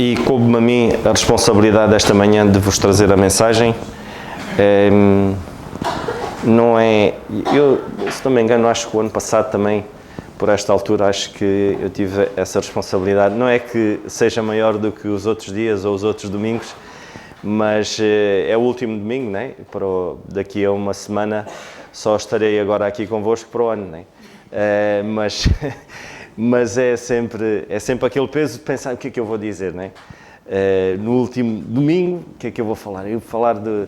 E coube-me a mim a responsabilidade desta manhã de vos trazer a mensagem. Não é... Eu, se não me engano, acho que o ano passado também, por esta altura, acho que eu tive essa responsabilidade. Não é que seja maior do que os outros dias ou os outros domingos, mas é o último domingo, né? Daqui a uma semana só estarei agora aqui convosco para o ano, né? Mas é sempre aquele peso de pensar o que é que eu vou dizer, né? No último domingo, o que é que eu vou falar? Eu vou falar de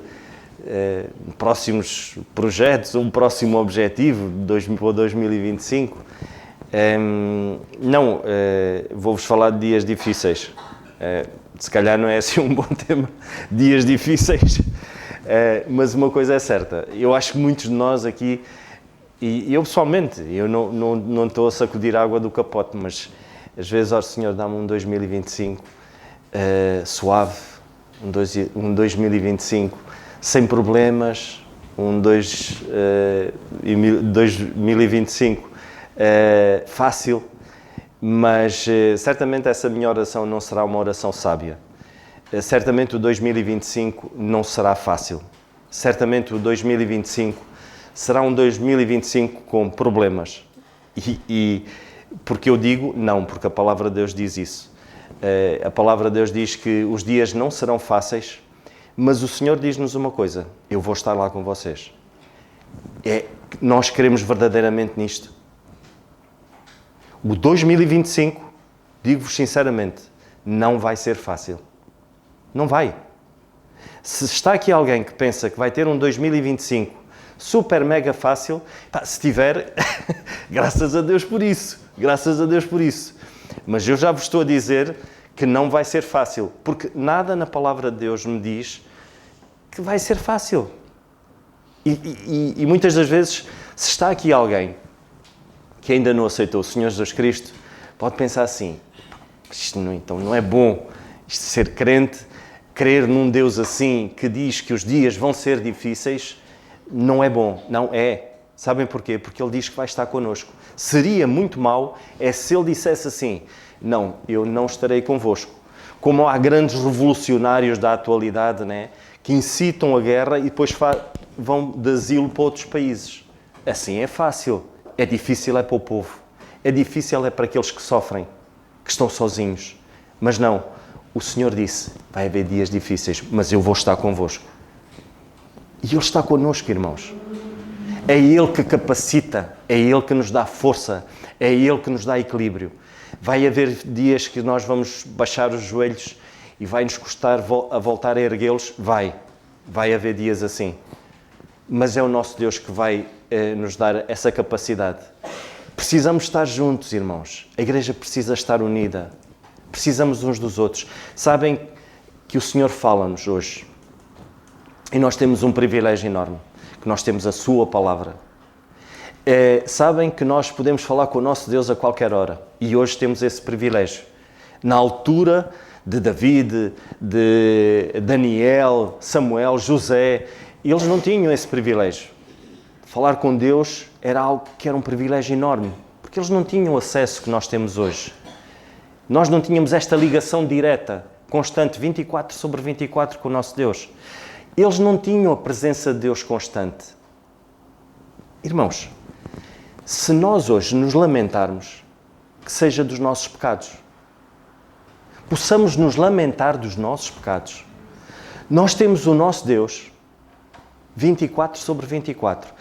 próximos projetos, um próximo objetivo para 2025. Vou-vos falar de dias difíceis. Se calhar não é assim um bom tema, dias difíceis, mas uma coisa é certa, eu acho que muitos de nós aqui, e eu pessoalmente, eu não estou a sacudir a água do capote, mas às vezes, ó Senhor, dá-me um 2025 suave, um 2025 sem problemas, um 2025 fácil. Mas certamente essa minha oração não será uma oração sábia. Certamente o 2025 não será fácil. Certamente o 2025 será um 2025 com problemas. E porque eu digo não, porque a palavra de Deus diz isso. A palavra de Deus diz que os dias não serão fáceis, mas o Senhor diz-nos uma coisa: eu vou estar lá com vocês. Nós queremos verdadeiramente nisto. O 2025, digo-vos sinceramente, não vai ser fácil. Não vai. Se está aqui alguém que pensa que vai ter um 2025 super mega fácil, se tiver, graças a Deus por isso. Graças a Deus por isso. Mas eu já vos estou a dizer que não vai ser fácil, porque nada na palavra de Deus me diz que vai ser fácil. E muitas das vezes, se está aqui alguém que ainda não aceitou o Senhor Jesus Cristo, pode pensar assim: isto então não é bom, isto ser crente, crer num Deus assim, que diz que os dias vão ser difíceis, não é bom. Não é. Sabem porquê? Porque Ele diz que vai estar connosco. Seria muito mau se Ele dissesse assim: não, eu não estarei convosco. Como há grandes revolucionários da atualidade, né, que incitam a guerra e depois vão de asilo para outros países. Assim é fácil. É difícil é para o povo. É difícil é para aqueles que sofrem, que estão sozinhos. Mas não. O Senhor disse: vai haver dias difíceis, mas eu vou estar convosco. E Ele está connosco, irmãos. É Ele que capacita, é Ele que nos dá força, é Ele que nos dá equilíbrio. Vai haver dias que nós vamos baixar os joelhos e vai-nos custar a voltar a erguê-los. Vai haver dias assim. Mas é o nosso Deus que vai nos dar essa capacidade. Precisamos estar juntos, irmãos. A igreja precisa estar unida. Precisamos uns dos outros. Sabem que o Senhor fala-nos hoje. E nós temos um privilégio enorme, que nós temos a Sua palavra. Sabem que nós podemos falar com o nosso Deus a qualquer hora. E hoje temos esse privilégio. Na altura de David, de Daniel, Samuel, José, eles não tinham esse privilégio. Falar com Deus era algo que era um privilégio enorme, porque eles não tinham o acesso que nós temos hoje. Nós não tínhamos esta ligação direta, constante, 24/24 com o nosso Deus. Eles não tinham a presença de Deus constante. Irmãos, se nós hoje nos lamentarmos, que seja dos nossos pecados, possamos nos lamentar dos nossos pecados. Nós temos o nosso Deus 24/24.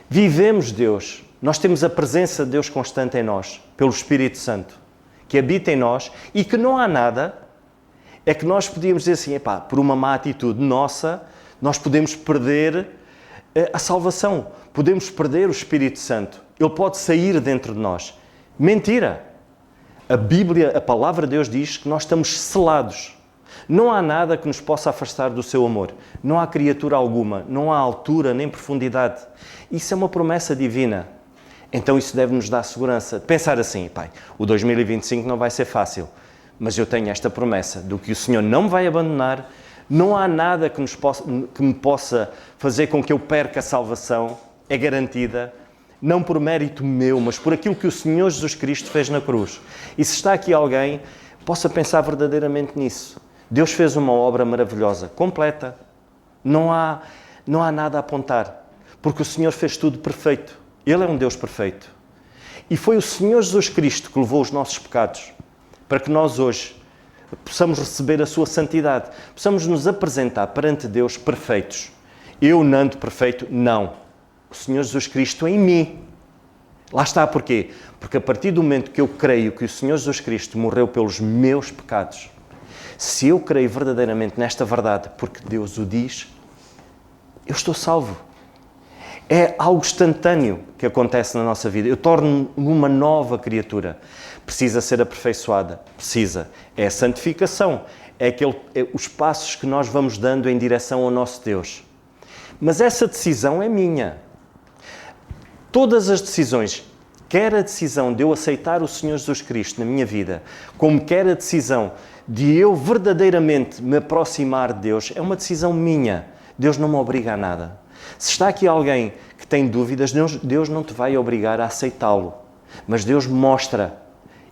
Vivemos Deus. Nós temos a presença de Deus constante em nós, pelo Espírito Santo, que habita em nós, e que não há nada, é que nós podíamos dizer assim: por uma má atitude nossa, nós podemos perder a salvação, podemos perder o Espírito Santo. Ele pode sair dentro de nós. Mentira! A Bíblia, a palavra de Deus diz que nós estamos selados. Não há nada que nos possa afastar do seu amor. Não há criatura alguma, não há altura nem profundidade. Isso é uma promessa divina. Então isso deve nos dar segurança. Pensar assim: o 2025 não vai ser fácil, mas eu tenho esta promessa do que o Senhor não me vai abandonar. Não há nada que me possa fazer com que eu perca a salvação. É garantida. Não por mérito meu, mas por aquilo que o Senhor Jesus Cristo fez na cruz. E se está aqui alguém possa pensar verdadeiramente nisso. Deus fez uma obra maravilhosa, completa. Não há nada a apontar, porque o Senhor fez tudo perfeito. Ele é um Deus perfeito. E foi o Senhor Jesus Cristo que levou os nossos pecados, para que nós hoje possamos receber a sua santidade, possamos nos apresentar perante Deus perfeitos. Eu não ando perfeito, não. O Senhor Jesus Cristo em mim. Lá está, porquê? Porque a partir do momento que eu creio que o Senhor Jesus Cristo morreu pelos meus pecados, se eu creio verdadeiramente nesta verdade, porque Deus o diz, eu estou salvo. É algo instantâneo que acontece na nossa vida. Eu torno-me uma nova criatura. Precisa ser aperfeiçoada. Precisa. É a santificação. É os passos que nós vamos dando em direção ao nosso Deus. Mas essa decisão é minha. Todas as decisões, quer a decisão de eu aceitar o Senhor Jesus Cristo na minha vida, como quer a decisão de eu verdadeiramente me aproximar de Deus, é uma decisão minha. Deus não me obriga a nada. Se está aqui alguém que tem dúvidas, Deus não te vai obrigar a aceitá-lo. Mas Deus mostra.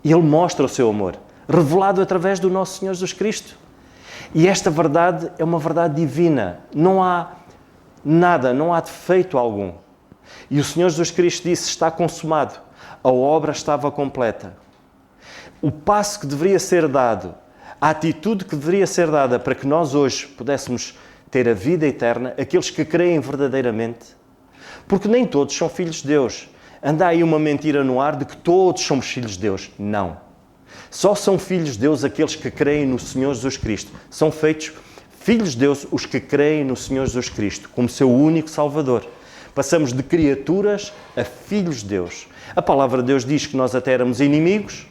Ele mostra o seu amor, revelado através do nosso Senhor Jesus Cristo. E esta verdade é uma verdade divina. Não há nada, não há defeito algum. E o Senhor Jesus Cristo disse, está consumado. A obra estava completa. O passo que deveria ser dado, a atitude que deveria ser dada para que nós hoje pudéssemos ter a vida eterna, aqueles que creem verdadeiramente. Porque nem todos são filhos de Deus. Anda aí uma mentira no ar de que todos somos filhos de Deus. Não. Só são filhos de Deus aqueles que creem no Senhor Jesus Cristo. São feitos filhos de Deus os que creem no Senhor Jesus Cristo como seu único Salvador. Passamos de criaturas a filhos de Deus. A palavra de Deus diz que nós até éramos inimigos.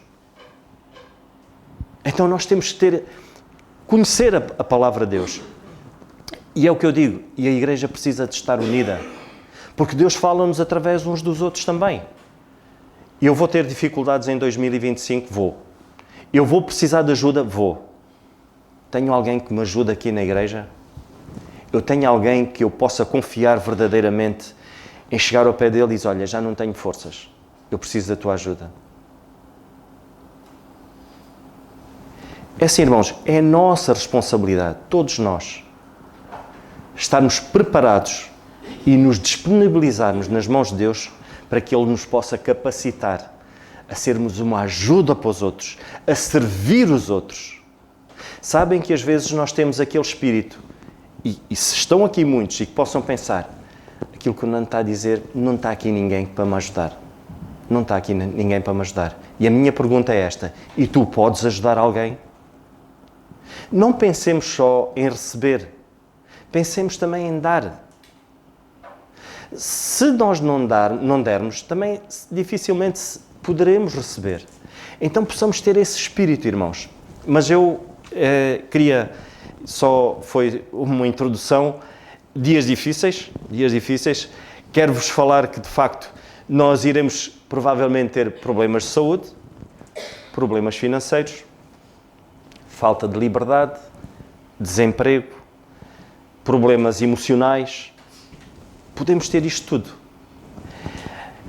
Então nós temos que conhecer a palavra de Deus. E é o que eu digo, e a igreja precisa de estar unida. Porque Deus fala-nos através uns dos outros também. Eu vou ter dificuldades em 2025? Vou. Eu vou precisar de ajuda? Vou. Tenho alguém que me ajuda aqui na igreja? Eu tenho alguém que eu possa confiar verdadeiramente em chegar ao pé dele e dizer, olha, já não tenho forças, eu preciso da tua ajuda. É assim, irmãos, é a nossa responsabilidade, todos nós, estarmos preparados e nos disponibilizarmos nas mãos de Deus para que Ele nos possa capacitar a sermos uma ajuda para os outros, a servir os outros. Sabem que às vezes nós temos aquele espírito, e se estão aqui muitos e que possam pensar, aquilo que o Nando está a dizer, não está aqui ninguém para me ajudar. Não está aqui ninguém para me ajudar. E a minha pergunta é esta, e tu podes ajudar alguém? Não pensemos só em receber, pensemos também em dar. Se nós não dermos, também dificilmente poderemos receber. Então possamos ter esse espírito, irmãos. Mas eu queria, só foi uma introdução, dias difíceis. Quero-vos falar que, de facto, nós iremos provavelmente ter problemas de saúde, problemas financeiros, falta de liberdade, desemprego, problemas emocionais. Podemos ter isto tudo.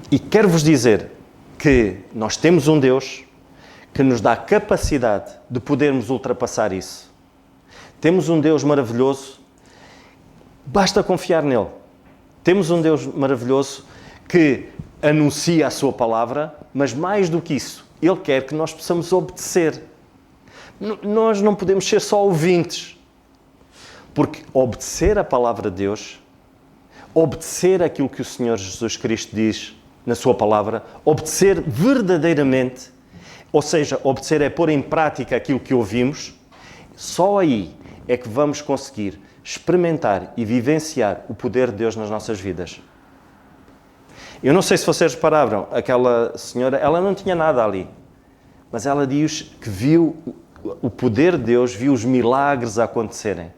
E quero-vos dizer que nós temos um Deus que nos dá a capacidade de podermos ultrapassar isso. Temos um Deus maravilhoso, basta confiar nele. Temos um Deus maravilhoso que anuncia a sua palavra, mas mais do que isso, Ele quer que nós possamos obedecer. Nós não podemos ser só ouvintes, porque obedecer a palavra de Deus, obedecer aquilo que o Senhor Jesus Cristo diz na sua palavra, obedecer verdadeiramente, ou seja, obedecer é pôr em prática aquilo que ouvimos, só aí é que vamos conseguir experimentar e vivenciar o poder de Deus nas nossas vidas. Eu não sei se vocês repararam, aquela senhora, ela não tinha nada ali, mas ela diz que viu o poder de Deus, viu os milagres a acontecerem.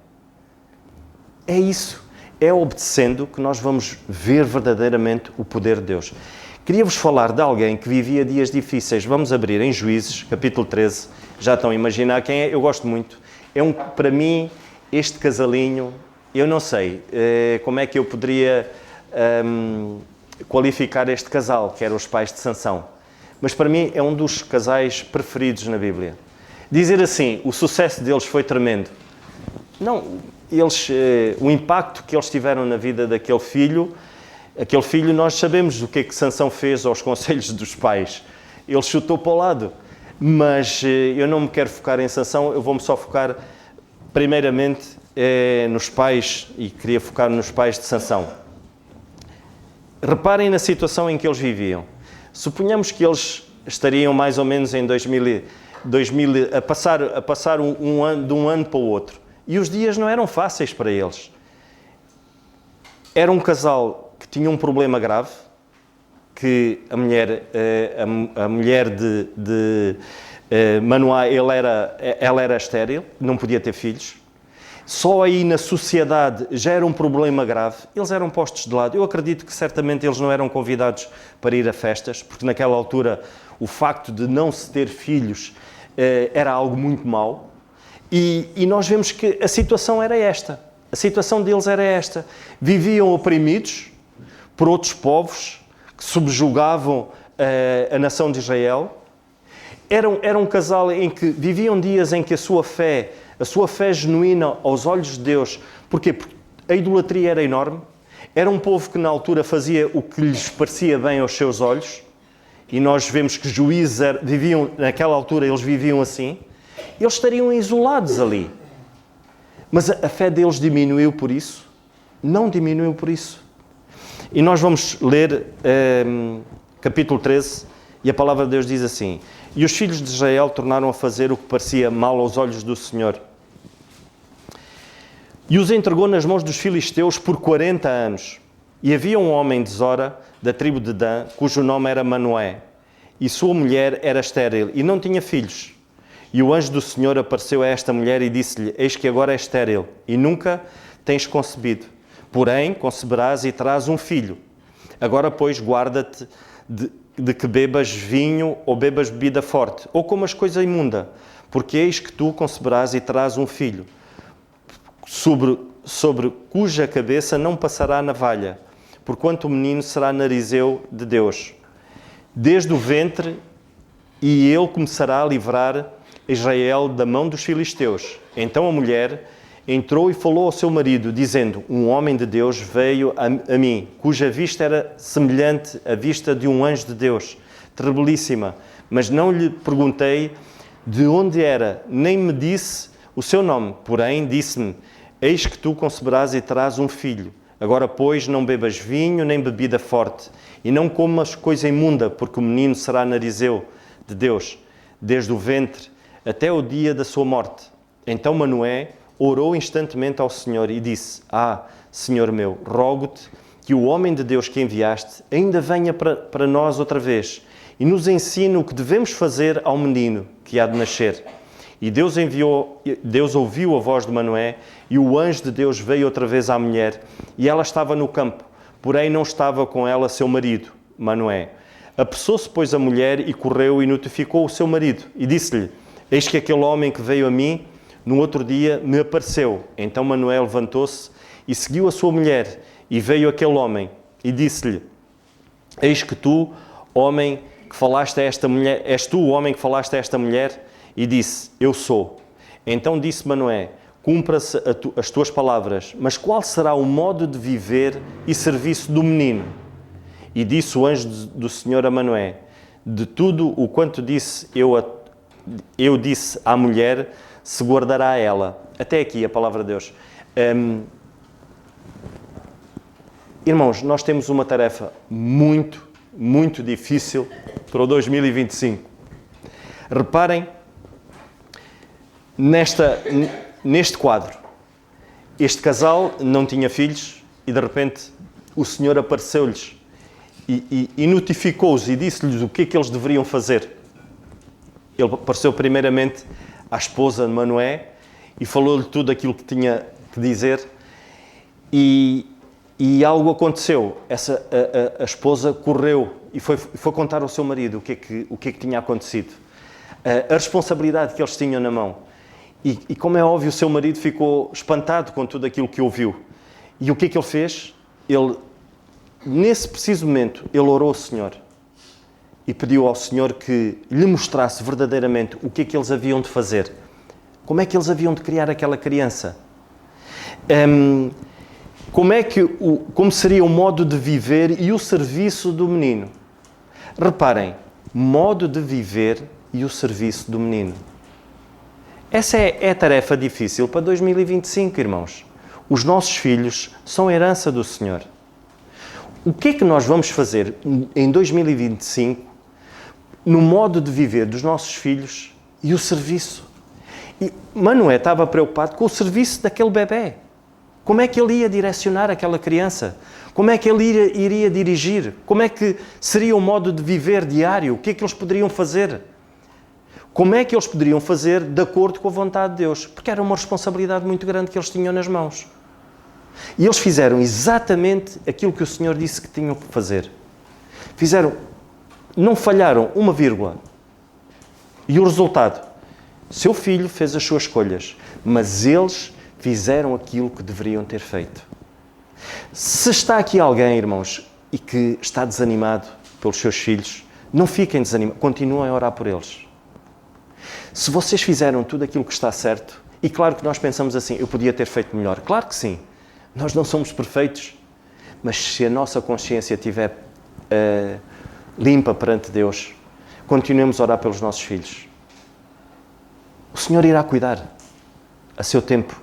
É isso, é obedecendo que nós vamos ver verdadeiramente o poder de Deus. Queria-vos falar de alguém que vivia dias difíceis. Vamos abrir em Juízes, capítulo 13. Já estão a imaginar quem é? Eu gosto muito. Para mim, este casalinho, eu não sei como é que eu poderia qualificar este casal, que eram os pais de Sansão. Mas para mim é um dos casais preferidos na Bíblia. Dizer assim, o sucesso deles foi tremendo. Não, o impacto que eles tiveram na vida daquele filho, nós sabemos o que é que Sansão fez aos conselhos dos pais. Ele chutou para o lado. Mas eu não me quero focar em Sansão, eu vou-me só focar primeiramente nos pais, e queria focar nos pais de Sansão. Reparem na situação em que eles viviam. Suponhamos que eles estariam mais ou menos em 2000 a passar de um ano para o outro. E os dias não eram fáceis para eles. Era um casal que tinha um problema grave, que a mulher de Manoá, ela era estéril, não podia ter filhos. Só aí na sociedade já era um problema grave. Eles eram postos de lado. Eu acredito que certamente eles não eram convidados para ir a festas, porque naquela altura o facto de não se ter filhos era algo muito mau. E nós vemos que a situação era esta. A situação deles era esta. Viviam oprimidos por outros povos que subjugavam a nação de Israel. Era um casal em que viviam dias em que a sua fé genuína aos olhos de Deus, porquê? Porque a idolatria era enorme, era um povo que na altura fazia o que lhes parecia bem aos seus olhos, e nós vemos que juízes viviam, naquela altura eles viviam assim, eles estariam isolados ali. Mas a fé deles diminuiu por isso? Não diminuiu por isso. E nós vamos ler capítulo 13, e a palavra de Deus diz assim: E os filhos de Israel tornaram a fazer o que parecia mal aos olhos do Senhor. E os entregou nas mãos dos filisteus por 40 anos. E havia um homem de Zora, da tribo de Dan, cujo nome era Manoé, e sua mulher era estéril, e não tinha filhos. E o anjo do Senhor apareceu a esta mulher e disse-lhe: Eis que agora és estéril, e nunca tens concebido. Porém, conceberás e terás um filho. Agora, pois, guarda-te de que bebas vinho ou bebas bebida forte, ou comas coisa imunda, porque eis que tu conceberás e terás um filho, sobre cuja cabeça não passará navalha, porquanto o menino será narizeu de Deus. Desde o ventre, e ele começará a livrar Israel da mão dos filisteus. Então a mulher entrou e falou ao seu marido, dizendo: Um homem de Deus veio a mim, cuja vista era semelhante à vista de um anjo de Deus, terribilíssima. Mas não lhe perguntei de onde era, nem me disse o seu nome. Porém, disse-me: Eis que tu conceberás e terás um filho. Agora, pois, não bebas vinho nem bebida forte, e não comas coisa imunda, porque o menino será narizeu de Deus, desde o ventre até o dia da sua morte. Então Manoé orou instantemente ao Senhor e disse: Senhor meu, rogo-te que o homem de Deus que enviaste ainda venha para nós outra vez e nos ensine o que devemos fazer ao menino que há de nascer. E Deus ouviu a voz de Manoé, e o anjo de Deus veio outra vez à mulher, e ela estava no campo, porém não estava com ela seu marido, Manoé. Apressou-se, pois, a mulher e correu e notificou o seu marido, e disse-lhe: Eis que aquele homem que veio a mim no outro dia me apareceu. Então Manoé levantou-se e seguiu a sua mulher, e veio aquele homem, e disse-lhe: Eis que tu, homem que falaste a esta mulher, és tu o homem que falaste a esta mulher? E disse: Eu sou. Então disse Manoé: Cumpra-se as tuas palavras, mas qual será o modo de viver e serviço do menino? E disse o anjo do Senhor a Manoé: De tudo o quanto disse eu disse à mulher, se guardará ela. Até aqui a palavra de Deus. Irmãos, nós temos uma tarefa muito, muito difícil para o 2025. Reparem neste quadro. Este casal não tinha filhos e de repente o Senhor apareceu-lhes e notificou-os e disse-lhes o que é que eles deveriam fazer. Ele apareceu primeiramente à esposa de Manoé e falou-lhe tudo aquilo que tinha que dizer, e algo aconteceu. A esposa correu e foi contar ao seu marido o que é que tinha acontecido. A responsabilidade que eles tinham na mão. E como é óbvio, o seu marido ficou espantado com tudo aquilo que ouviu. E o que é que ele fez? Nesse preciso momento, ele orou ao Senhor. e pediu ao Senhor que lhe mostrasse verdadeiramente o que é que eles haviam de fazer. Como é que eles haviam de criar aquela criança? Como seria o modo de viver e o serviço do menino? Reparem, modo de viver e o serviço do menino. Essa é a tarefa difícil para 2025, irmãos. Os nossos filhos são herança do Senhor. O que é que nós vamos fazer em 2025 no modo de viver dos nossos filhos e o serviço? E Manoé estava preocupado com o serviço daquele bebê. Como é que ele ia direcionar aquela criança? Como é que ele iria dirigir? Como é que seria o modo de viver diário? O que é que eles poderiam fazer? Como é que eles poderiam fazer de acordo com a vontade de Deus? Porque era uma responsabilidade muito grande que eles tinham nas mãos. E eles fizeram exatamente aquilo que o Senhor disse que tinham que fazer. Não falharam uma vírgula. E o resultado? Seu filho fez as suas escolhas, mas eles fizeram aquilo que deveriam ter feito. Se está aqui alguém, irmãos, e que está desanimado pelos seus filhos, não fiquem desanimados, continuem a orar por eles. Se vocês fizeram tudo aquilo que está certo, e claro que nós pensamos assim, eu podia ter feito melhor. Claro que sim, nós não somos perfeitos, mas se a nossa consciência estiver limpa perante Deus, continuemos a orar pelos nossos filhos. O Senhor irá cuidar a seu tempo.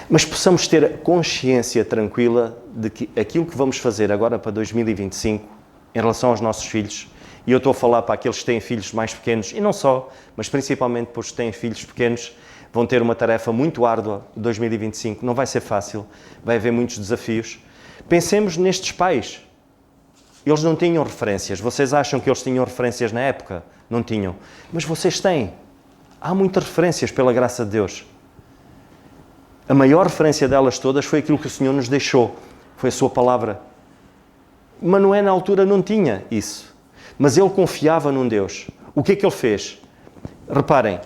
Mas possamos ter a consciência tranquila de que aquilo que vamos fazer agora para 2025, em relação aos nossos filhos, e eu estou a falar para aqueles que têm filhos mais pequenos, e não só, mas principalmente para os que têm filhos pequenos, vão ter uma tarefa muito árdua em 2025. Não vai ser fácil, vai haver muitos desafios. Pensemos nestes pais. Eles não tinham referências. Vocês acham que eles tinham referências na época? Não tinham. Mas vocês têm. Há muitas referências, pela graça de Deus. A maior referência delas todas foi aquilo que o Senhor nos deixou. Foi a sua palavra. Manoé, na altura, não tinha isso. Mas ele confiava num Deus. O que é que ele fez? Reparem,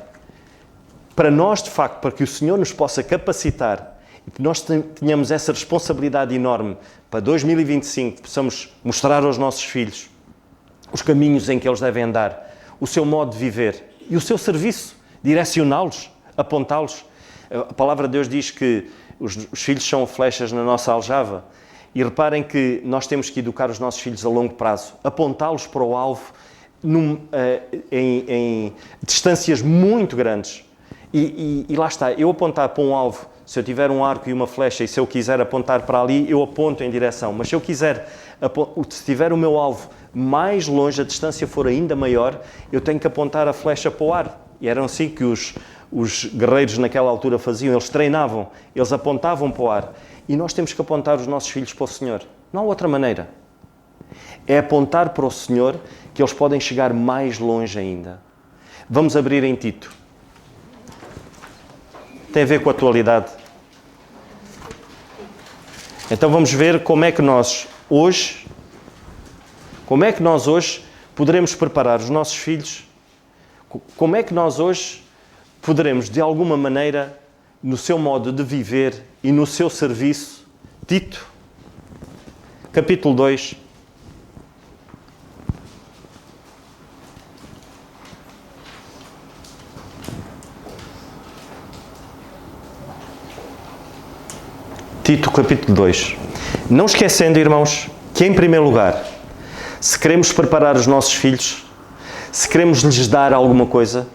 para nós, de facto, para que o Senhor nos possa capacitar e que nós tenhamos essa responsabilidade enorme para 2025, possamos mostrar aos nossos filhos os caminhos em que eles devem andar, o seu modo de viver e o seu serviço, direcioná-los, apontá-los. A palavra de Deus diz que os filhos são flechas na nossa aljava. E reparem que nós temos que educar os nossos filhos a longo prazo, apontá-los para o alvo em distâncias muito grandes. E lá está, eu apontar para um alvo, se eu tiver um arco e uma flecha e se eu quiser apontar para ali, eu aponto em direção. Mas se eu quiser, se tiver o meu alvo mais longe, a distância for ainda maior, eu tenho que apontar a flecha para o ar. E era assim que os guerreiros naquela altura faziam, eles treinavam, eles apontavam para o ar. E nós temos que apontar os nossos filhos para o Senhor. Não há outra maneira. É apontar para o Senhor que eles podem chegar mais longe ainda. Vamos abrir em Tito. Tem a ver com a atualidade. Então vamos ver como é que nós hoje poderemos preparar os nossos filhos, como é que nós hoje poderemos, de alguma maneira, no seu modo de viver e no seu serviço, Tito, capítulo 2, Tito, capítulo 2. Não esquecendo, irmãos, que em primeiro lugar, se queremos preparar os nossos filhos, se queremos lhes dar alguma coisa,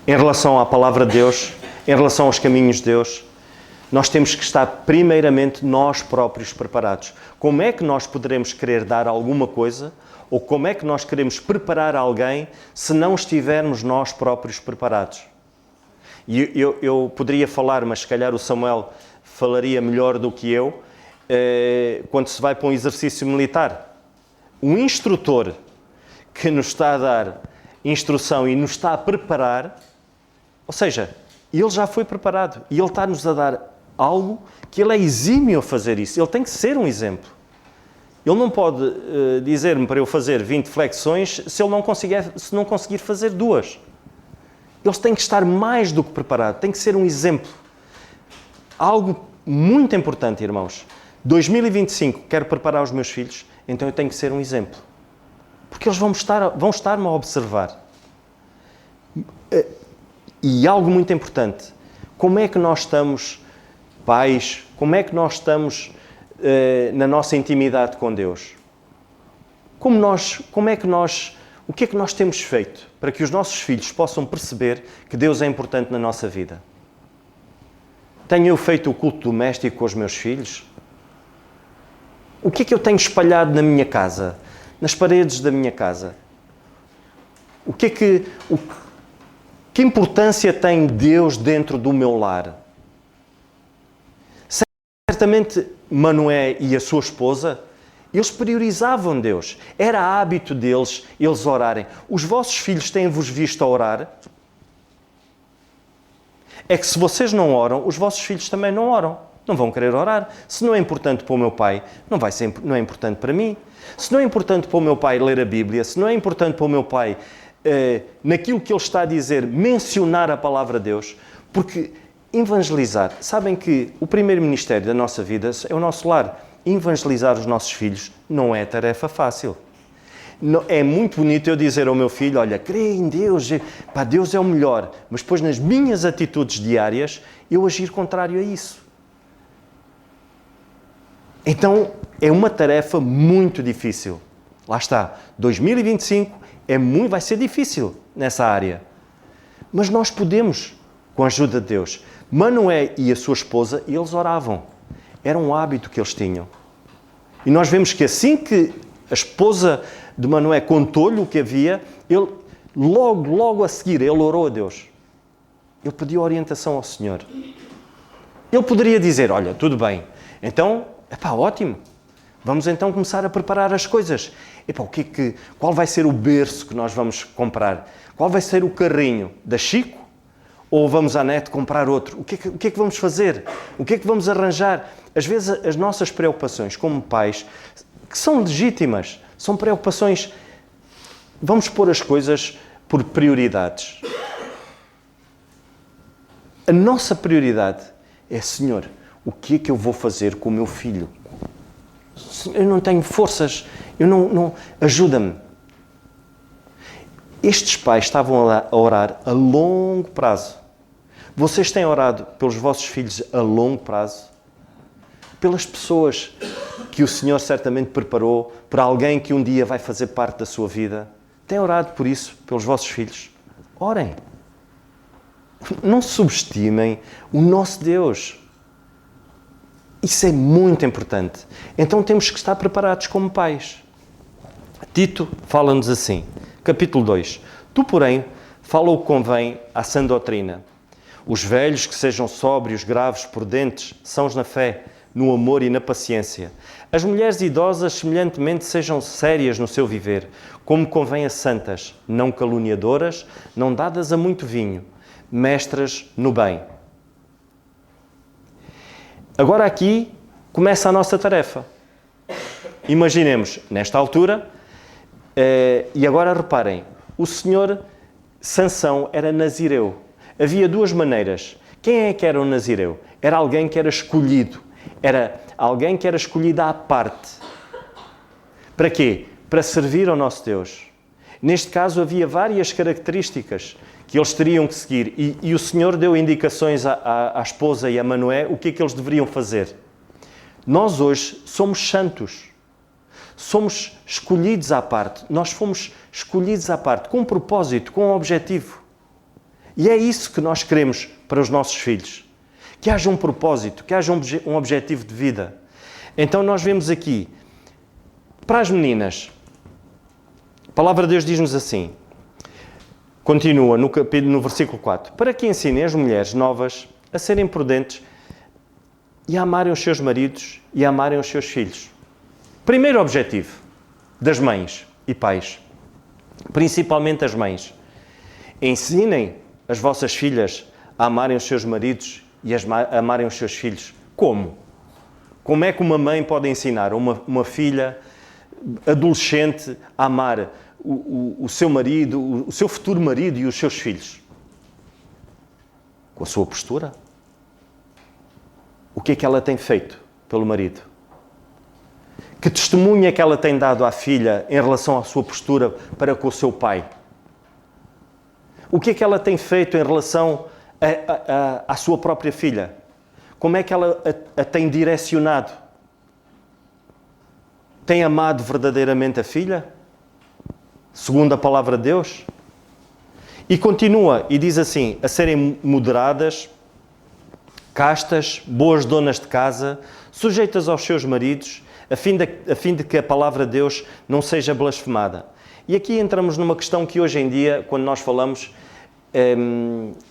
em relação à palavra de Deus, em relação aos caminhos de Deus, nós temos que estar primeiramente nós próprios preparados. Como é que nós poderemos querer dar alguma coisa, ou como é que nós queremos preparar alguém, se não estivermos nós próprios preparados? E eu poderia falar, mas se calhar o Samuel falaria melhor do que eu, quando se vai para um exercício militar. Um instrutor que nos está a dar instrução e nos está a preparar, ou seja, ele já foi preparado e ele está-nos a dar algo que ele é exímio a fazer isso. Ele tem que ser um exemplo. Ele não pode dizer-me para eu fazer 20 flexões se não conseguir fazer 2. Eles têm que estar mais do que preparados, tem que ser um exemplo. Algo muito importante, irmãos. 2025, quero preparar os meus filhos, então eu tenho que ser um exemplo. Porque eles vão estar-me a observar. E algo muito importante, como é que nós estamos, pais, como é que nós estamos na nossa intimidade com Deus? O que é que nós temos feito para que os nossos filhos possam perceber que Deus é importante na nossa vida? Tenho eu feito o culto doméstico com os meus filhos? O que é que eu tenho espalhado na minha casa? Nas paredes da minha casa? Que importância tem Deus dentro do meu lar? Certamente Manoé e a sua esposa, eles priorizavam Deus. Era hábito deles, eles orarem. Os vossos filhos têm-vos visto a orar? É que se vocês não oram, os vossos filhos também não oram. Não vão querer orar. Se não é importante para o meu pai, não é importante para mim. Se não é importante para o meu pai ler a Bíblia, se não é importante para o meu pai, naquilo que ele está a dizer, mencionar a palavra de Deus, porque evangelizar, sabem que o primeiro ministério da nossa vida é o nosso lar. Evangelizar os nossos filhos não é tarefa fácil. É muito bonito eu dizer ao meu filho, olha, crê em Deus, pá, Deus é o melhor, mas depois nas minhas atitudes diárias, eu agir contrário a isso. Então, é uma tarefa muito difícil. Lá está, 2025 vai ser difícil nessa área. Mas nós podemos, com a ajuda de Deus. Manoé e a sua esposa, eles oravam. Era um hábito que eles tinham. E nós vemos que assim que a esposa de Manoé contou-lhe o que havia, ele, logo a seguir, ele orou a Deus. Ele pediu orientação ao Senhor. Ele poderia dizer, olha, tudo bem, então, ótimo, vamos então começar a preparar as coisas. Qual vai ser o berço que nós vamos comprar? Qual vai ser o carrinho? Da Chico? Ou vamos à net comprar outro? O que é que vamos fazer? O que é que vamos arranjar? Às vezes as nossas preocupações como pais, que são legítimas, são preocupações... Vamos pôr as coisas por prioridades. A nossa prioridade é, Senhor, o que é que eu vou fazer com o meu filho? Eu não tenho forças, ajuda-me. Estes pais estavam a orar a longo prazo. Vocês têm orado pelos vossos filhos a longo prazo? Pelas pessoas que o Senhor certamente preparou, para alguém que um dia vai fazer parte da sua vida? Têm orado por isso, pelos vossos filhos? Orem. Não subestimem o nosso Deus. Isso é muito importante. Então temos que estar preparados como pais. Tito fala-nos assim, capítulo 2. Tu, porém, fala o que convém à sã doutrina. Os velhos que sejam sóbrios, graves, prudentes, sãos na fé, no amor e na paciência. As mulheres idosas, semelhantemente, sejam sérias no seu viver, como convém a santas, não caluniadoras, não dadas a muito vinho, mestras no bem. Agora aqui começa a nossa tarefa. Imaginemos, nesta altura, e agora reparem, o senhor Sansão era nazireu. Havia duas maneiras. Quem é que era o nazireu? Era alguém que era escolhido. Era alguém que era escolhido à parte. Para quê? Para servir ao nosso Deus. Neste caso havia várias características que eles teriam que seguir. E o Senhor deu indicações à esposa e a Manoé o que é que eles deveriam fazer. Nós hoje somos santos. Somos escolhidos à parte. Nós fomos escolhidos à parte, com um propósito, com um objetivo. E é isso que nós queremos para os nossos filhos. Que haja um propósito, que haja um objetivo de vida. Então nós vemos aqui, para as meninas, a palavra de Deus diz-nos assim, continua no versículo 4, para que ensinem as mulheres novas a serem prudentes e a amarem os seus maridos e a amarem os seus filhos. Primeiro objetivo das mães e pais, principalmente as mães, ensinem as vossas filhas a amarem os seus maridos e a amarem os seus filhos. Como? Como é que uma mãe pode ensinar uma filha adolescente a amar o seu marido, o seu futuro marido e os seus filhos? Com a sua postura. O que é que ela tem feito pelo marido? Que testemunho é que ela tem dado à filha em relação à sua postura para com o seu pai? O que é que ela tem feito em relação à sua própria filha? Como é que ela a tem direcionado? Tem amado verdadeiramente a filha? Segundo a palavra de Deus? E continua e diz assim, a serem moderadas, castas, boas donas de casa, sujeitas aos seus maridos, a fim de que a palavra de Deus não seja blasfemada. E aqui entramos numa questão que hoje em dia, quando nós falamos,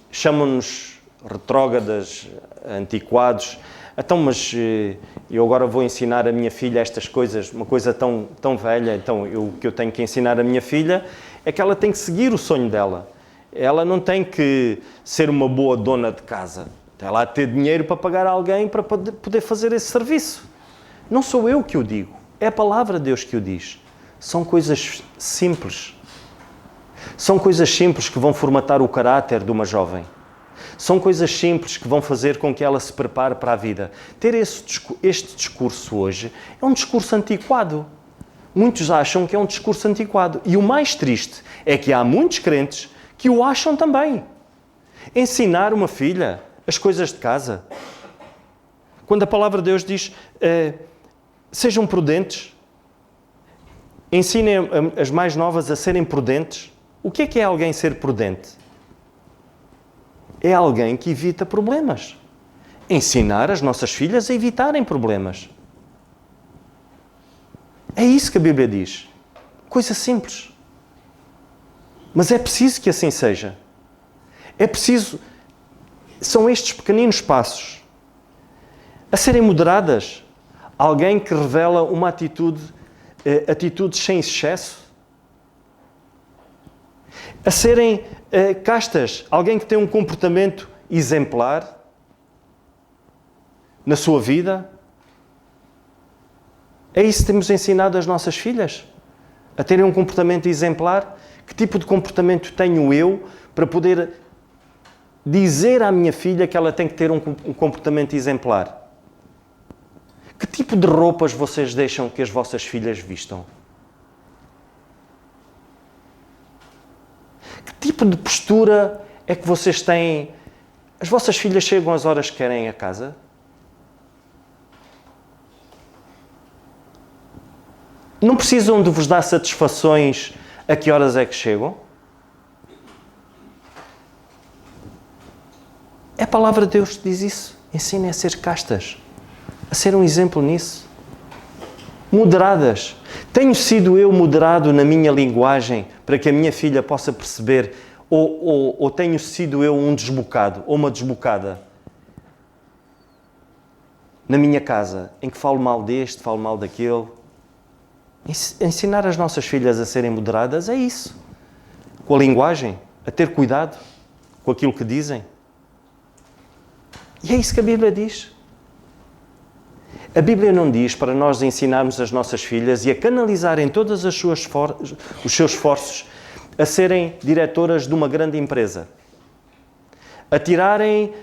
chamam-nos retrógradas, antiquados. Então, mas eu agora vou ensinar a minha filha estas coisas, uma coisa tão velha. Então, o que eu tenho que ensinar a minha filha é que ela tem que seguir o sonho dela. Ela não tem que ser uma boa dona de casa. Ela há de ter dinheiro para pagar alguém para poder fazer esse serviço. Não sou eu que o digo, é a palavra de Deus que o diz. São coisas simples. São coisas simples que vão formatar o caráter de uma jovem. São coisas simples que vão fazer com que ela se prepare para a vida. Ter este discurso hoje é um discurso antiquado. Muitos acham que é um discurso antiquado. E o mais triste é que há muitos crentes que o acham também. Ensinar uma filha as coisas de casa. Quando a palavra de Deus diz, sejam prudentes, ensinem as mais novas a serem prudentes. O que é alguém ser prudente? É alguém que evita problemas. Ensinar as nossas filhas a evitarem problemas. É isso que a Bíblia diz. Coisa simples. Mas é preciso que assim seja. É preciso... São estes pequeninos passos. A serem moderadas. Alguém que revela uma atitudes sem excesso. A serem castas. Alguém que tem um comportamento exemplar na sua vida. É isso que temos ensinado às nossas filhas. A terem um comportamento exemplar. Que tipo de comportamento tenho eu para poder dizer à minha filha que ela tem que ter um comportamento exemplar? Que tipo de roupas vocês deixam que as vossas filhas vistam? Que tipo de postura é que vocês têm? As vossas filhas chegam às horas que querem a casa? Não precisam de vos dar satisfações a que horas é que chegam? É a palavra de Deus que diz isso. Ensinem a ser castas. A ser um exemplo nisso. Moderadas. Tenho sido eu moderado na minha linguagem para que a minha filha possa perceber ou tenho sido eu um desbocado ou uma desbocada na minha casa em que falo mal deste, falo mal daquele? Ensinar as nossas filhas a serem moderadas é isso. Com a linguagem, a ter cuidado com aquilo que dizem. E é isso que a Bíblia diz. A Bíblia não diz para nós ensinarmos as nossas filhas e a canalizarem todos os seus esforços a serem diretoras de uma grande empresa. A tirarem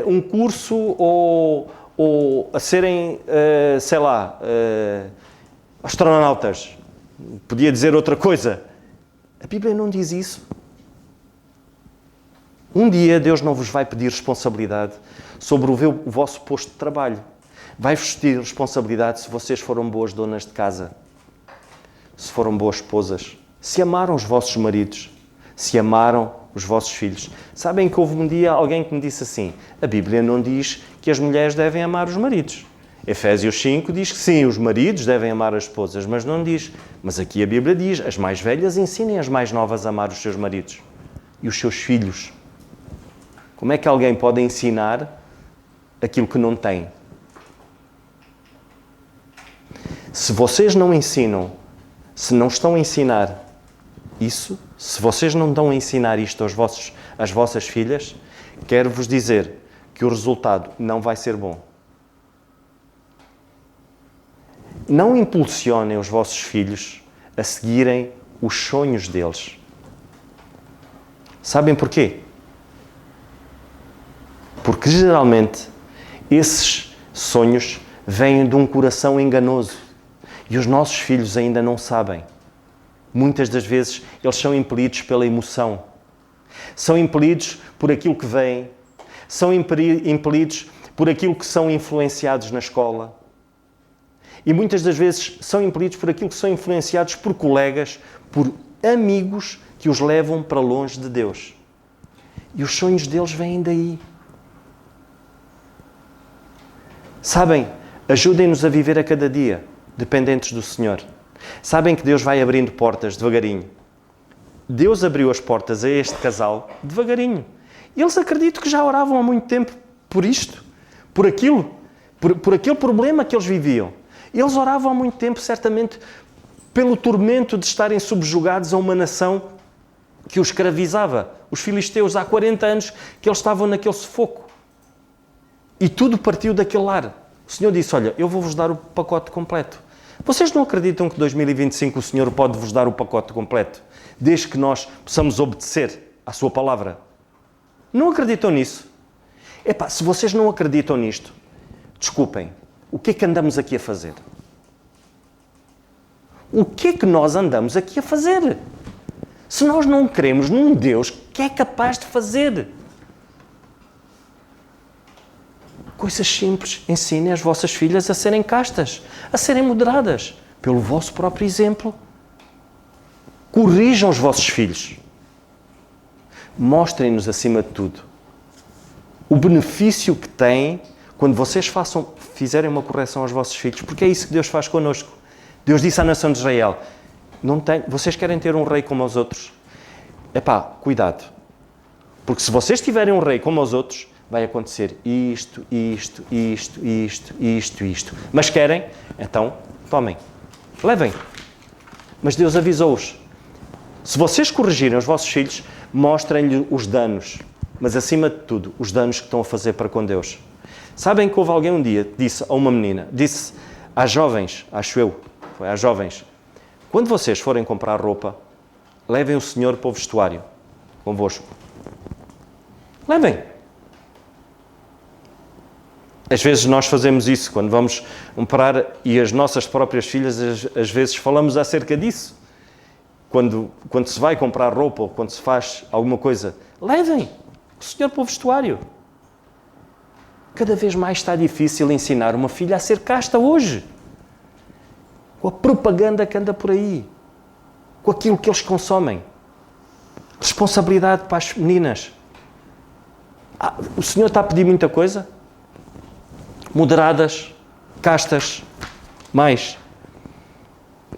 um curso ou a serem, astronautas. Podia dizer outra coisa. A Bíblia não diz isso. Um dia Deus não vos vai pedir responsabilidade sobre o vosso posto de trabalho. Vai-vos pedir responsabilidade se vocês foram boas donas de casa, se foram boas esposas, se amaram os vossos maridos, se amaram os vossos filhos. Sabem que houve um dia alguém que me disse assim, a Bíblia não diz que as mulheres devem amar os maridos. Efésios 5 diz que sim, os maridos devem amar as esposas, mas não diz. Mas aqui a Bíblia diz, as mais velhas ensinem as mais novas a amar os seus maridos e os seus filhos. Como é que alguém pode ensinar aquilo que não tem? Se vocês não ensinam, se não estão a ensinar isso, se vocês não estão a ensinar isto às vossas filhas, quero-vos dizer que o resultado não vai ser bom. Não impulsionem os vossos filhos a seguirem os sonhos deles. Sabem porquê? Porque geralmente esses sonhos vêm de um coração enganoso. E os nossos filhos ainda não sabem. Muitas das vezes eles são impelidos pela emoção. São impelidos por aquilo que veem. São impelidos por aquilo que são influenciados na escola. E muitas das vezes são impelidos por aquilo que são influenciados por colegas, por amigos que os levam para longe de Deus. E os sonhos deles vêm daí. Sabem, ajudem-nos a viver a cada dia, dependentes do Senhor. Sabem que Deus vai abrindo portas devagarinho. Deus abriu as portas a este casal devagarinho. Eles acredito que já oravam há muito tempo por isto, por aquilo, por aquele problema que eles viviam. Eles oravam há muito tempo, certamente, pelo tormento de estarem subjugados a uma nação que os escravizava. Os filisteus, há 40 anos que eles estavam naquele sufoco. E tudo partiu daquele lar. O Senhor disse, olha, eu vou-vos dar o pacote completo. Vocês não acreditam que em 2025 o Senhor pode vos dar o pacote completo? Desde que nós possamos obedecer à sua palavra. Não acreditam nisso? Epá, se vocês não acreditam nisto, desculpem, o que é que andamos aqui a fazer? O que é que nós andamos aqui a fazer? Se nós não cremos num Deus que é capaz de fazer. Coisas simples. Ensinem as vossas filhas a serem castas, a serem moderadas, pelo vosso próprio exemplo. Corrijam os vossos filhos. Mostrem-nos, acima de tudo, o benefício que têm quando vocês fizerem uma correção aos vossos filhos, porque é isso que Deus faz connosco. Deus disse à nação de Israel, vocês querem ter um rei como os outros? Epá, cuidado. Porque se vocês tiverem um rei como os outros, vai acontecer isto. Mas querem? Então, tomem. Levem. Mas Deus avisou-os. Se vocês corrigirem os vossos filhos, mostrem-lhe os danos. Mas, acima de tudo, os danos que estão a fazer para com Deus. Sabem que houve alguém um dia que disse a uma menina, disse às jovens, acho eu, foi às jovens, quando vocês forem comprar roupa, levem o Senhor para o vestuário convosco. Levem. Às vezes nós fazemos isso, quando vamos comprar, e as nossas próprias filhas, às vezes, falamos acerca disso. Quando se vai comprar roupa ou quando se faz alguma coisa, levem o Senhor para o vestuário. Cada vez mais está difícil ensinar uma filha a ser casta hoje. Com a propaganda que anda por aí. Com aquilo que eles consomem. Responsabilidade para as meninas. O Senhor está a pedir muita coisa? Moderadas, castas, mais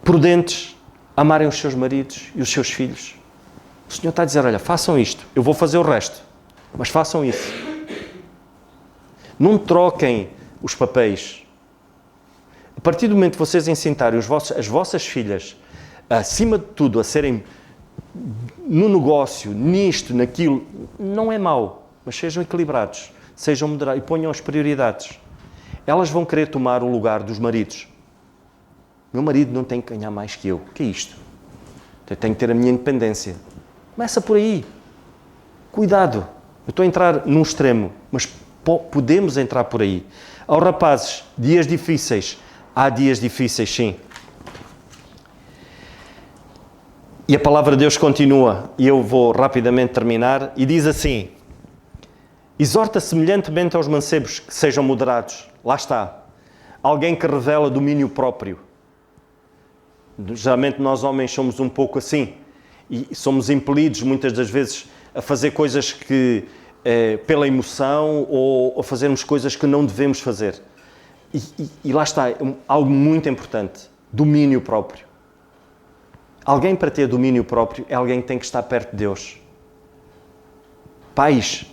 prudentes, amarem os seus maridos e os seus filhos. O Senhor está a dizer, olha, façam isto, eu vou fazer o resto, mas façam isso. Não troquem os papéis. A partir do momento que vocês ensinarem as vossas filhas, acima de tudo, a serem no negócio, nisto, naquilo, não é mau, mas sejam equilibrados, sejam moderados e ponham as prioridades. Elas vão querer tomar o lugar dos maridos. Meu marido não tem que ganhar mais que eu. O que é isto? Eu tenho que ter a minha independência. Começa por aí. Cuidado. Eu estou a entrar num extremo, mas podemos entrar por aí. Aos rapazes, dias difíceis. Há dias difíceis, sim. E a palavra de Deus continua, e eu vou rapidamente terminar, e diz assim, exorta semelhantemente aos mancebos que sejam moderados. Lá está. Alguém que revela domínio próprio. Geralmente nós homens somos um pouco assim, e somos impelidos muitas das vezes a fazer coisas que pela emoção ou a fazermos coisas que não devemos fazer. E lá está, algo muito importante, domínio próprio. Alguém para ter domínio próprio é alguém que tem que estar perto de Deus. Pais,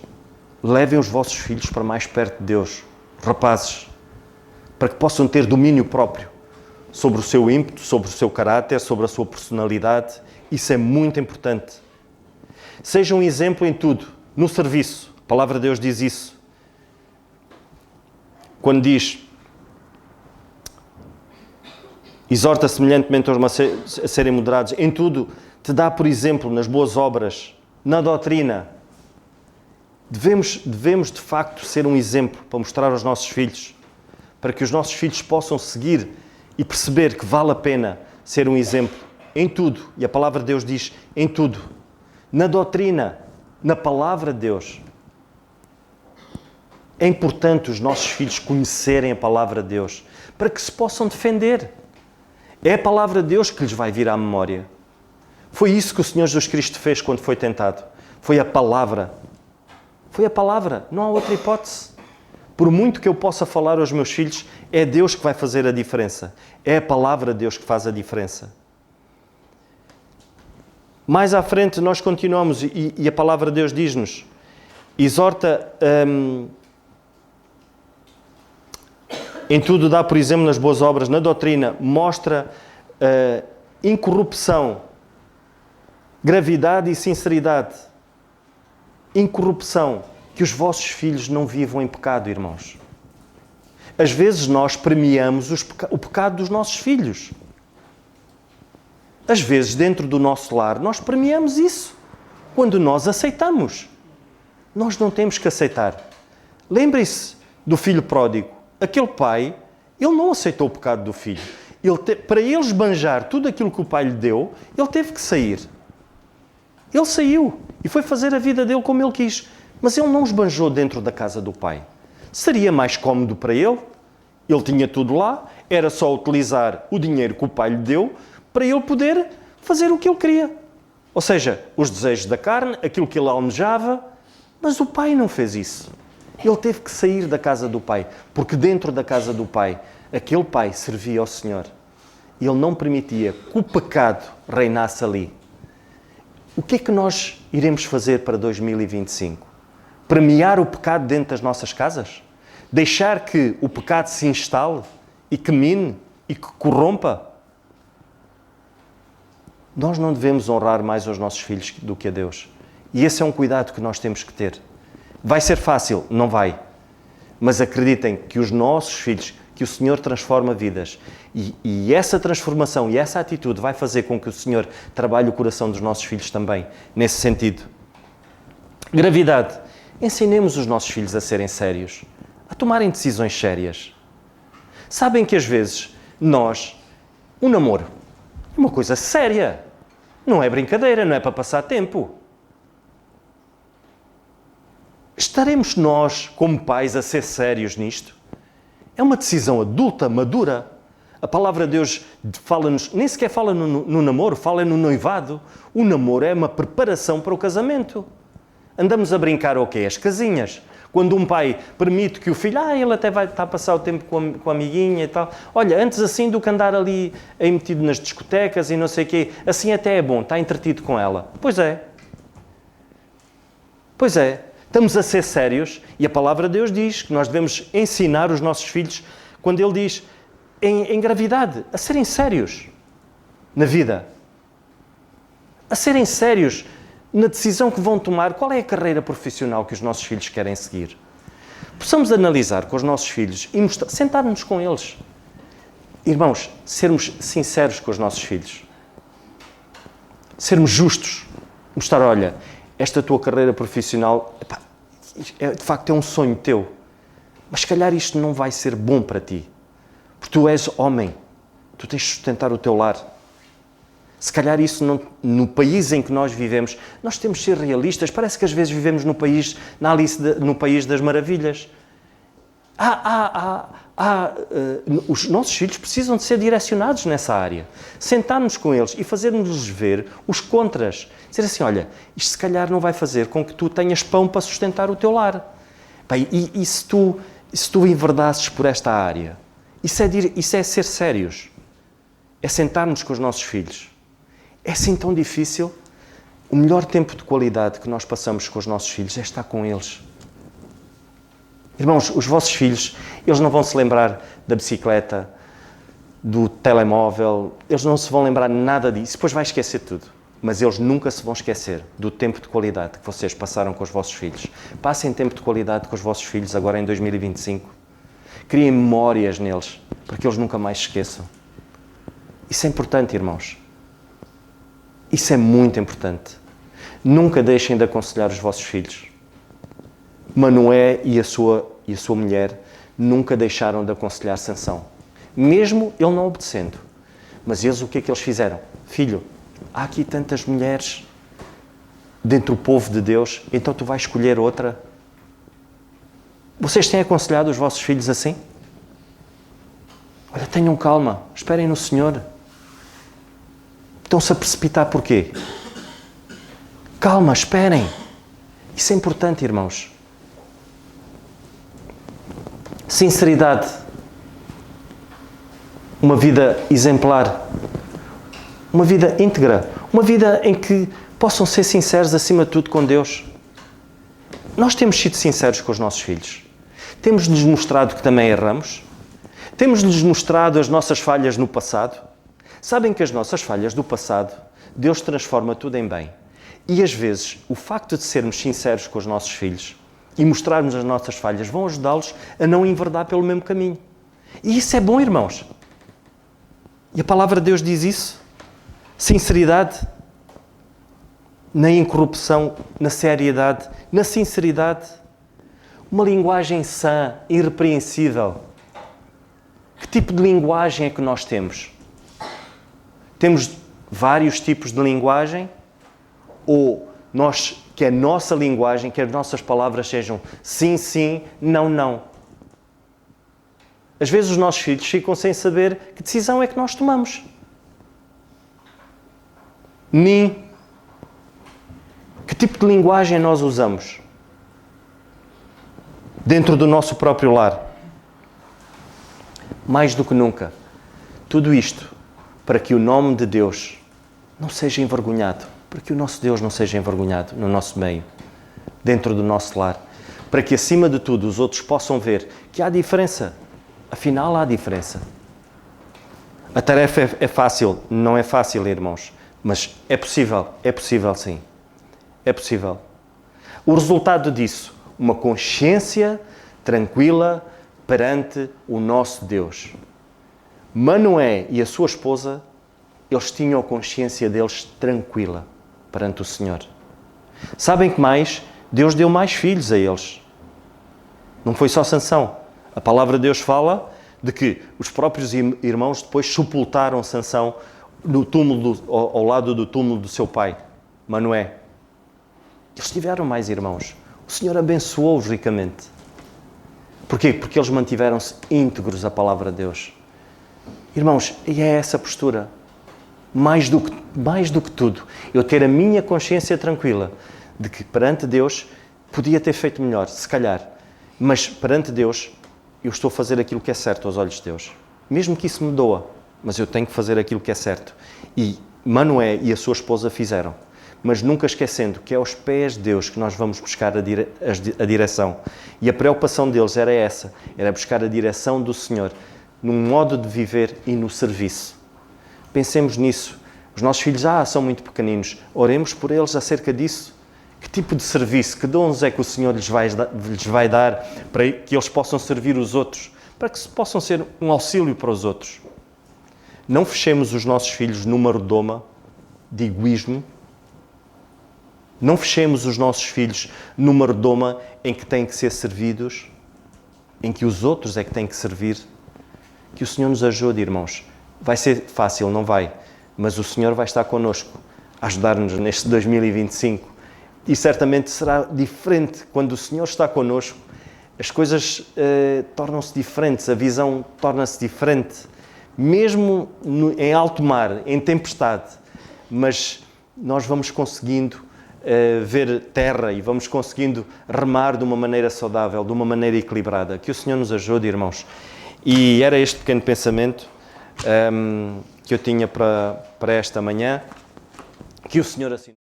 levem os vossos filhos para mais perto de Deus. Rapazes, para que possam ter domínio próprio sobre o seu ímpeto, sobre o seu caráter, sobre a sua personalidade. Isso é muito importante. Seja um exemplo em tudo. No serviço, a palavra de Deus diz isso. Quando diz, exorta semelhantemente a serem moderados, em tudo te dá, por exemplo, nas boas obras, na doutrina. Devemos de facto ser um exemplo para mostrar aos nossos filhos, para que os nossos filhos possam seguir e perceber que vale a pena ser um exemplo em tudo, e a palavra de Deus diz em tudo, na doutrina, na palavra de Deus. É importante os nossos filhos conhecerem a palavra de Deus, para que se possam defender. É a palavra de Deus que lhes vai vir à memória. Foi isso que o Senhor Jesus Cristo fez quando foi tentado. Foi a palavra. Foi a palavra, não há outra hipótese. Por muito que eu possa falar aos meus filhos, é Deus que vai fazer a diferença. É a palavra de Deus que faz a diferença. Mais à frente nós continuamos e a palavra de Deus diz-nos, exorta, em tudo dá, por exemplo, nas boas obras, na doutrina, mostra incorrupção, gravidade e sinceridade. Incorrupção, que os vossos filhos não vivam em pecado, irmãos. Às vezes nós premiamos o pecado dos nossos filhos. Às vezes, dentro do nosso lar, nós premiamos isso. Quando nós aceitamos. Nós não temos que aceitar. Lembrem-se do filho pródigo. Aquele pai, ele não aceitou o pecado do filho. Para ele esbanjar tudo aquilo que o pai lhe deu, ele teve que sair. Ele saiu e foi fazer a vida dele como ele quis. Mas ele não esbanjou dentro da casa do pai. Seria mais cómodo para ele. Ele tinha tudo lá. Era só utilizar o dinheiro que o pai lhe deu para ele poder fazer o que ele queria. Ou seja, os desejos da carne, aquilo que ele almejava. Mas o pai não fez isso. Ele teve que sair da casa do pai. Porque dentro da casa do pai, aquele pai servia ao Senhor. Ele não permitia que o pecado reinasse ali. O que é que nós iremos fazer para 2025? Premiar o pecado dentro das nossas casas? Deixar que o pecado se instale e que mine e que corrompa? Nós não devemos honrar mais os nossos filhos do que a Deus. E esse é um cuidado que nós temos que ter. Vai ser fácil? Não vai. Mas acreditem que os nossos filhos, que o Senhor transforma vidas. E essa transformação e essa atitude vai fazer com que o Senhor trabalhe o coração dos nossos filhos também, nesse sentido. Gravidade. Ensinemos os nossos filhos a serem sérios, a tomarem decisões sérias. Sabem que às vezes um namoro é uma coisa séria. Não é brincadeira, não é para passar tempo. Estaremos nós, como pais, a ser sérios nisto? É uma decisão adulta, madura. A palavra de Deus fala-nos, nem sequer fala no namoro, fala no noivado. O namoro é uma preparação para o casamento. Andamos a brincar o quê? As casinhas. Quando um pai permite que o filho, ele até vai estar a passar o tempo com a amiguinha e tal. Olha, antes assim do que andar ali aí metido nas discotecas e não sei o quê, assim até é bom, está entretido com ela. Pois é. Pois é. Estamos a ser sérios e a palavra de Deus diz que nós devemos ensinar os nossos filhos, quando ele diz em gravidade, a serem sérios na vida. A serem sérios na decisão que vão tomar, qual é a carreira profissional que os nossos filhos querem seguir. Possamos analisar com os nossos filhos e sentar-nos com eles. Irmãos, sermos sinceros com os nossos filhos. Sermos justos. Mostrar, olha, esta tua carreira profissional, de facto é um sonho teu, mas se calhar isto não vai ser bom para ti, porque tu és homem, tu tens de sustentar o teu lar. Se calhar isso não, no país em que nós vivemos, nós temos de ser realistas. Parece que às vezes vivemos no país das maravilhas. Os nossos filhos precisam de ser direcionados nessa área. Sentar-nos com eles e fazermos-lhes ver os contras. Dizer assim, olha, isto se calhar não vai fazer com que tu tenhas pão para sustentar o teu lar. Bem, e se tu enverdasses por esta área? Isso é ser sérios. É sentarmos com os nossos filhos. É assim tão difícil? O melhor tempo de qualidade que nós passamos com os nossos filhos é estar com eles. Irmãos, os vossos filhos, eles não vão se lembrar da bicicleta, do telemóvel, eles não se vão lembrar nada disso, depois vai esquecer tudo. Mas eles nunca se vão esquecer do tempo de qualidade que vocês passaram com os vossos filhos. Passem tempo de qualidade com os vossos filhos agora em 2025. Criem memórias neles, para que eles nunca mais se esqueçam. Isso é importante, irmãos. Isso é muito importante. Nunca deixem de aconselhar os vossos filhos. Manoé e a sua mulher nunca deixaram de aconselhar Sansão. mesmo ele não obedecendo. Mas eles, o que é que eles fizeram? Filho, há aqui tantas mulheres dentro do povo de Deus, então tu vais escolher outra. Vocês têm aconselhado os vossos filhos assim? Olha, tenham calma, esperem no Senhor. Estão-se a precipitar porquê? Calma, esperem. Isso é importante, irmãos. Sinceridade. Uma vida exemplar. Uma vida íntegra. Uma vida em que possam ser sinceros acima de tudo com Deus. Nós temos sido sinceros com os nossos filhos. Temos-lhes mostrado que também erramos. Temos-lhes mostrado as nossas falhas no passado. Sabem que as nossas falhas do passado, Deus transforma tudo em bem. E às vezes, o facto de sermos sinceros com os nossos filhos e mostrarmos as nossas falhas vão ajudá-los a não enverdar pelo mesmo caminho. E isso é bom, irmãos. E a palavra de Deus diz isso. Sinceridade na incorrupção, na seriedade, na sinceridade. Uma linguagem sã, irrepreensível. Que tipo de linguagem é que nós temos? Temos vários tipos de linguagem? Ou que a nossa linguagem, que as nossas palavras sejam sim, sim, não, não? Às vezes os nossos filhos ficam sem saber que decisão é que nós tomamos. Nem. Que tipo de linguagem nós usamos? Dentro do nosso próprio lar. Mais do que nunca, tudo isto para que o nome de Deus não seja envergonhado, para que o nosso Deus não seja envergonhado no nosso meio, dentro do nosso lar, para que acima de tudo os outros possam ver que há diferença, afinal há diferença. A tarefa é fácil, não é fácil, irmãos, mas é possível sim, é possível. O resultado disso, uma consciência tranquila, perante o nosso Deus. Manoé e a sua esposa, eles tinham a consciência deles tranquila perante o Senhor. Sabem que mais? Deus deu mais filhos a eles. Não foi só Sansão. A palavra de Deus fala de que os próprios irmãos depois sepultaram Sansão no túmulo ao lado do túmulo do seu pai, Manoé. Eles tiveram mais irmãos. O Senhor abençoou-os ricamente. Porquê? Porque eles mantiveram-se íntegros à palavra de Deus. Irmãos, e é essa postura. Mais do que tudo, eu ter a minha consciência tranquila de que perante Deus podia ter feito melhor, se calhar. Mas perante Deus, eu estou a fazer aquilo que é certo aos olhos de Deus. Mesmo que isso me doa, mas eu tenho que fazer aquilo que é certo. E Manoé e a sua esposa fizeram. Mas nunca esquecendo que é aos pés de Deus que nós vamos buscar a direção. E a preocupação deles era essa, era buscar a direção do Senhor, num modo de viver e no serviço. Pensemos nisso. Os nossos filhos são muito pequeninos. Oremos por eles acerca disso. Que tipo de serviço, que dons é que o Senhor lhes vai dar para que eles possam servir os outros, para que possam ser um auxílio para os outros. Não fechemos os nossos filhos numa redoma de egoísmo. Não fechemos os nossos filhos numa redoma em que têm que ser servidos, em que os outros é que têm que servir. Que o Senhor nos ajude, irmãos. Vai ser fácil, não vai, mas o Senhor vai estar connosco, a ajudar-nos neste 2025. E certamente será diferente quando o Senhor está connosco. As coisas tornam-se diferentes, a visão torna-se diferente, mesmo em alto mar, em tempestade. Mas nós vamos conseguindo ver terra e vamos conseguindo remar de uma maneira saudável, de uma maneira equilibrada. Que o Senhor nos ajude, irmãos. E era este pequeno pensamento que eu tinha para esta manhã. Que o Senhor assim